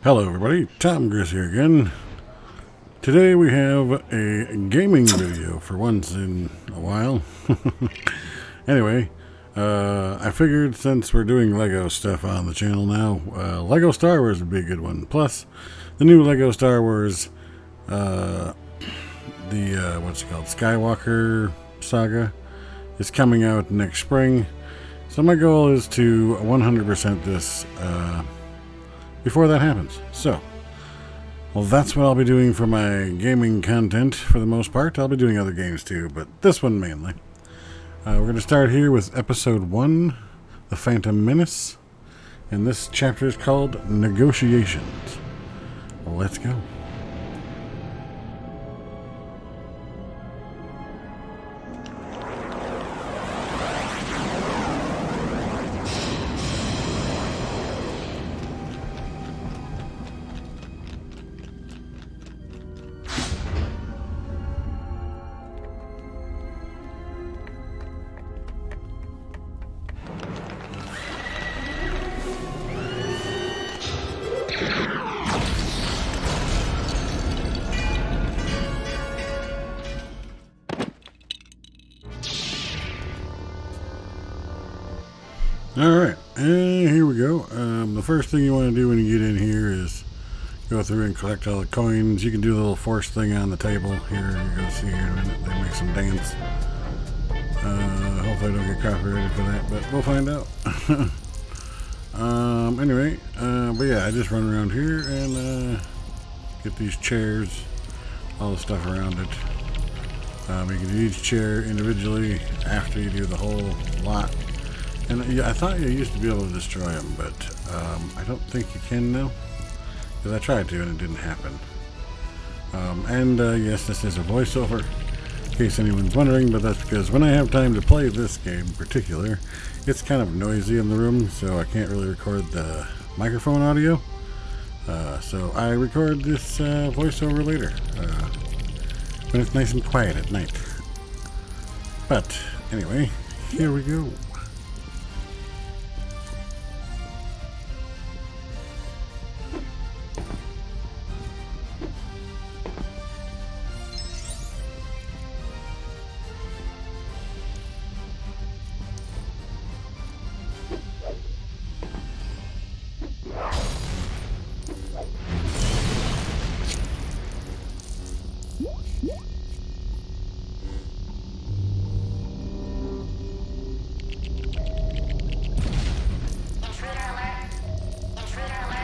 Hello everybody, Tom Griss here again. Today we have a gaming video for once in a while. Anyway, I figured since we're doing Lego stuff on the channel now, Lego Star Wars would be a good one. Plus, the new Lego Star Wars, what's it called, Skywalker Saga, is coming out next spring. So my goal is to 100% this before that happens. So, well, that's what I'll be doing for my gaming content for the most part. I'll be doing other games too, but this one mainly. We're going to start here with Episode 1, The Phantom Menace, and this chapter is called Negotiations. Well, let's go. Alright, and here we go. The first thing you want to do when you get in here is go through and collect all the coins. You can do the little force thing on the table. Here, you're going to see here in a minute. They make some dance. Hopefully I don't get copyrighted for that, but we'll find out. Anyway, but yeah, I just run around here and get these chairs, all the stuff around it. You can do each chair individually after you do the whole lot. And I thought you used to be able to destroy them, but I don't think you can now. Because I tried to and it didn't happen. Yes, this is a voiceover, in case anyone's wondering, but that's because when I have time to play this game in particular, it's kind of noisy in the room, so I can't really record the microphone audio. So I record this voiceover later, when it's nice and quiet at night. But anyway, here we go. Intruder alert! Intruder alert!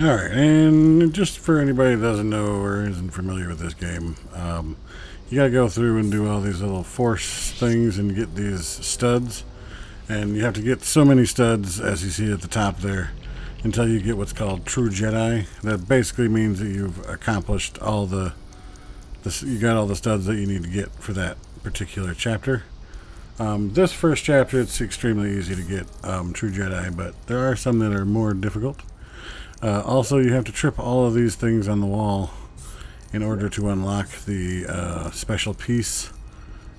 Alright, and just for anybody that doesn't know or isn't familiar with this game, you gotta go through and do all these little force things and get these studs. And you have to get so many studs, as you see at the top there, until you get what's called True Jedi. That basically means that you've accomplished all you got all the studs that you need to get for that particular chapter. This first chapter, it's extremely easy to get True Jedi, but there are some that are more difficult. Also, you have to trip all of these things on the wall in order to unlock the special piece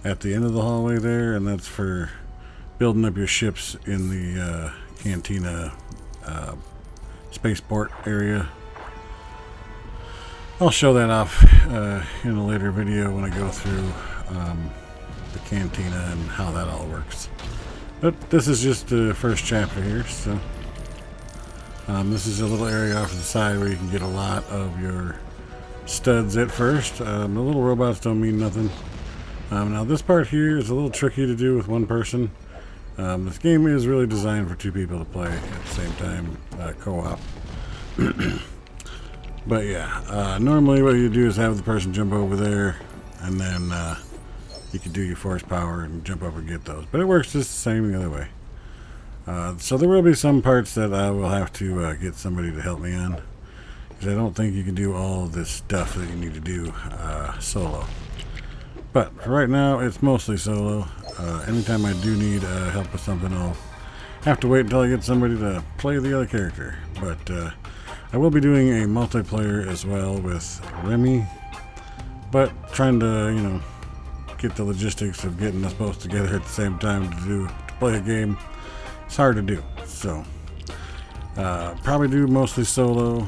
at the end of the hallway there, and that's for building up your ships in the Cantina spaceport area. I'll show that off in a later video when I go through the Cantina and how that all works. But this is just the first chapter here, so this is a little area off to the side where you can get a lot of your studs at first. The little robots don't mean nothing. Now this part here is a little tricky to do with one person. This game is really designed for two people to play at the same time, co-op. But yeah, normally what you do is have the person jump over there, and then you can do your force power and jump up and get those. But it works just the same the other way. So there will be some parts that I will have to get somebody to help me on. because I don't think you can do all of this stuff that you need to do solo. But for right now, it's mostly solo. Anytime I do need help with something, I'll have to wait until I get somebody to play the other character. But I will be doing a multiplayer as well with Remy, but trying to, get the logistics of getting us both together at the same time to play a game, it's hard to do. So probably do mostly solo,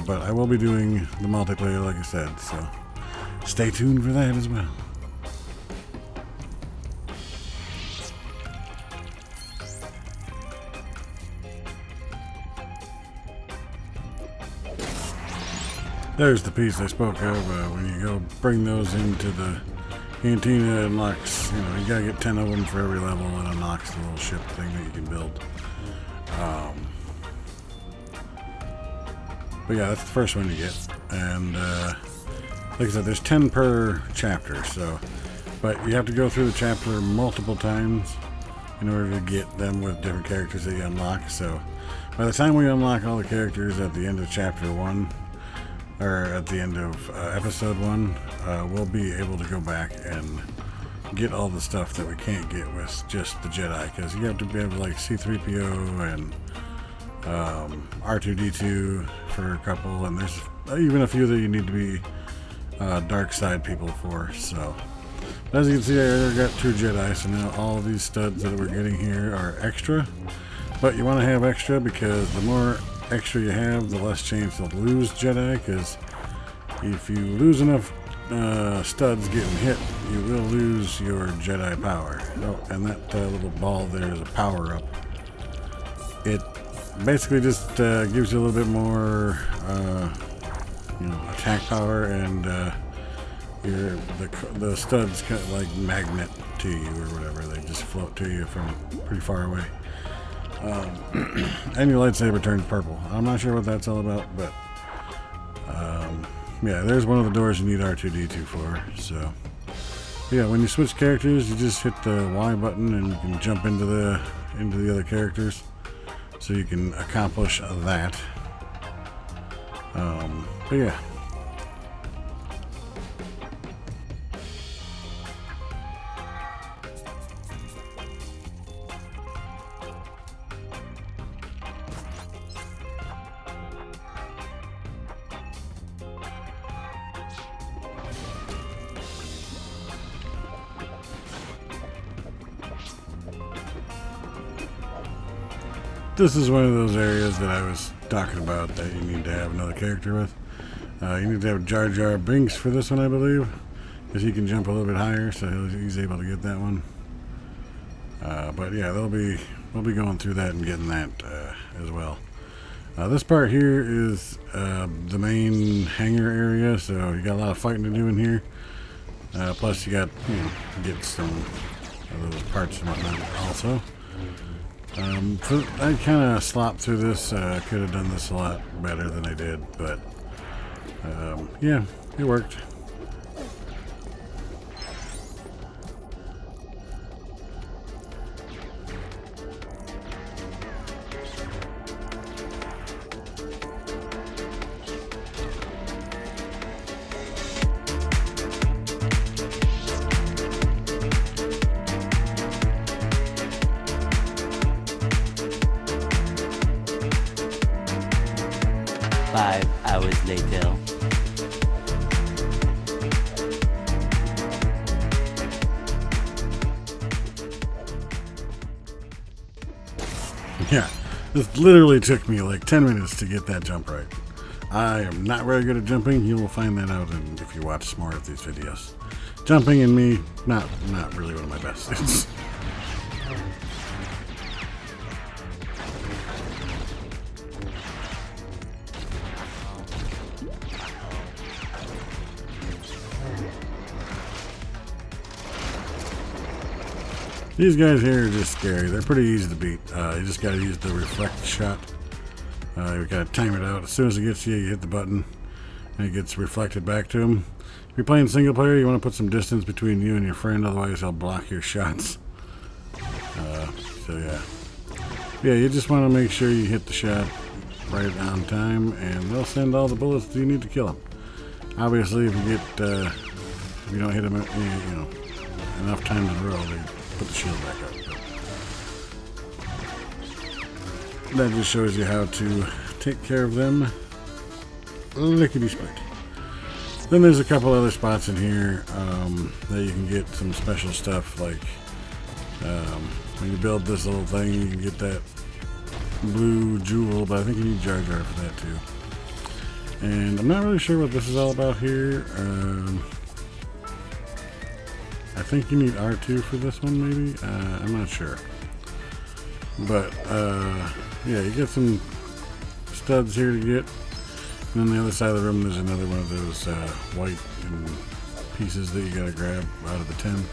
but I will be doing the multiplayer like I said, so stay tuned for that as well. There's the piece I spoke of. When you go bring those into the cantina, it unlocks, you gotta get 10 of them for every level, and it unlocks the little ship thing that you can build. But yeah, that's the first one you get. And like I said, there's 10 per chapter, but you have to go through the chapter multiple times in order to get them with different characters that you unlock. So by the time we unlock all the characters at the end of chapter 1, or at the end of episode 1, we'll be able to go back and get all the stuff that we can't get with just the Jedi, because you have to be able to like C-3PO and R2-D2 for a couple, and there's even a few that you need to be dark side people for. So as you can see, I already got 2 Jedi, so now all of these studs that we're getting here are extra. But you want to have extra, because the more extra you have, the less chance you'll lose Jedi, because if you lose enough studs getting hit, you will lose your Jedi power. Oh, and that little ball there is a power up. It basically just gives you a little bit more attack power, and the studs kind of like magnet to you or whatever. They just float to you from pretty far away. And your lightsaber turns purple. I'm not sure what that's all about, but yeah, there's one of the doors you need R2-D2 for. So yeah, when you switch characters, you just hit the Y button and you can jump into the other characters, so you can accomplish that. But yeah. This is one of those areas that I was talking about that you need to have another character with. You need to have Jar Jar Binks for this one, I believe, because he can jump a little bit higher, so he's able to get that one. But yeah, we'll be going through that and getting that as well. This part here is the main hangar area, so you got a lot of fighting to do in here. Plus you got get some of those parts and whatnot also. I kind of slopped through this. Could have done this a lot better than I did, but yeah, it worked. Five hours later. Yeah, this literally took me like 10 minutes to get that jump right. I am not very good at jumping. You will find that out if you watch more of these videos. Jumping and me, not really one of my best things. These guys here are just scary. They're pretty easy to beat. You just gotta use the reflect shot. You gotta time it out. As soon as it gets to you, you hit the button, and it gets reflected back to him. If you're playing single player, you want to put some distance between you and your friend, otherwise he'll block your shots. So yeah, you just want to make sure you hit the shot right on time, and they'll send all the bullets you need to kill them. Obviously, if you don't hit them, enough times in a row, they put the shield back up. But that just shows you how to take care of them lickety-split. Then there's a couple other spots in here that you can get some special stuff, like when you build this little thing, you can get that blue jewel, but I think you need Jar Jar for that too. And I'm not really sure what this is all about here. I think you need R2 for this one, maybe? I'm not sure. But, yeah, you get some studs here to get. And on the other side of the room, there's another one of those white pieces that you gotta grab out of the tin.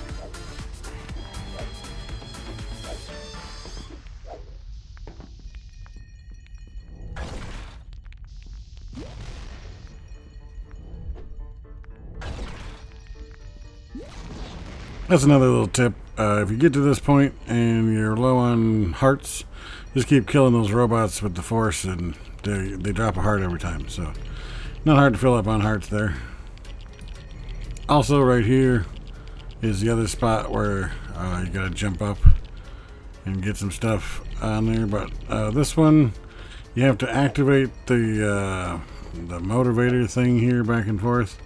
That's another little tip. If you get to this point and you're low on hearts, just keep killing those robots with the force, and they drop a heart every time. So, not hard to fill up on hearts there. Also, right here is the other spot where you gotta jump up and get some stuff on there. But this one, you have to activate the motivator thing here back and forth.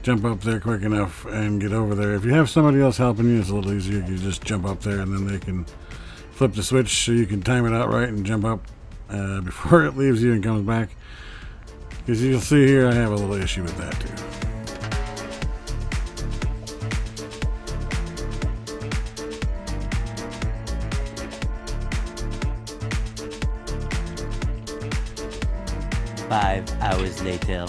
Jump up there quick enough and get over there. If you have somebody else helping you, it's a little easier. You just jump up there and then they can flip the switch so you can time it out right and jump up before it leaves you and comes back. Because you'll see here, I have a little issue with that too. 5 hours later.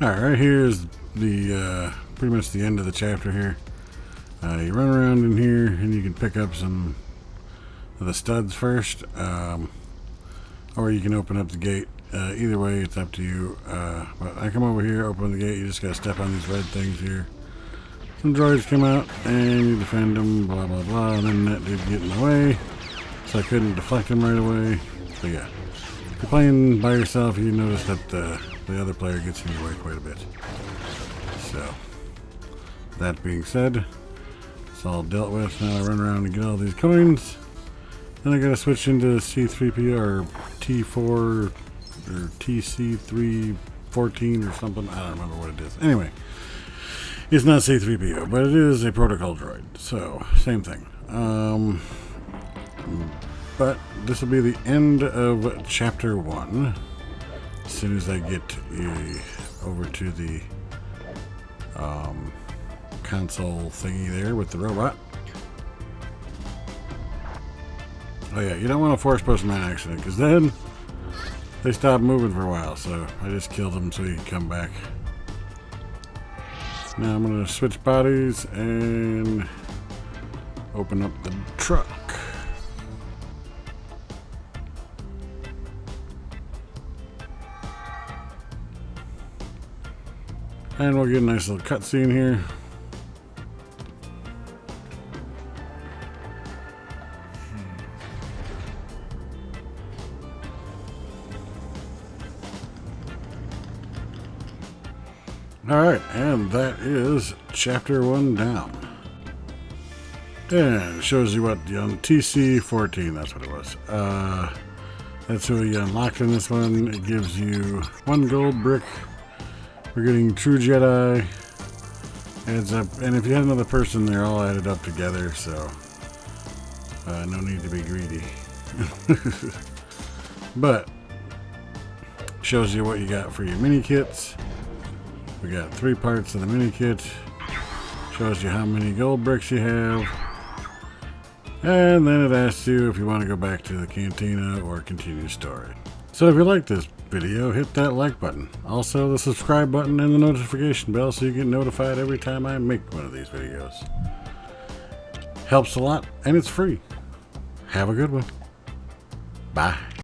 Alright, right here is the pretty much the end of the chapter here. You run around in here and you can pick up some of the studs first, or you can open up the gate. Either way, it's up to you. But I come over here, open the gate, you just gotta step on these red things here. Some droids come out and you defend them, blah blah blah, and then that did get in the way, so I couldn't deflect them right away. So yeah, if you're playing by yourself, you notice that the other player gets in your way quite a bit. So, that being said, it's all dealt with. Now I run around and get all these coins. Then I gotta switch into C3PO or T4 or TC314 or something. I don't remember what it is. Anyway, it's not C3PO, but it is a protocol droid. So, same thing. But this will be the end of chapter 1. As soon as I get over to the console thingy there with the robot. Oh yeah, you don't want to force push them on accident, because then they stop moving for a while. So I just killed them so you can come back. Now I'm going to switch bodies and open up the truck. And we'll get a nice little cutscene here. Alright, and that is chapter 1 down. And it shows you what, on TC14, that's what it was. That's who you unlocked in this one. It gives you 1 gold brick. We're getting True Jedi. Adds up, and if you had another person, they're all added up together, so no need to be greedy. But shows you what you got for your mini kits. We got 3 parts of the mini kit. Shows you how many gold bricks you have, and then it asks you if you want to go back to the cantina or continue story. So if you like this video, hit that like button. Also the subscribe button and the notification bell so you get notified every time I make one of these videos. Helps a lot and it's free. Have a good one. Bye.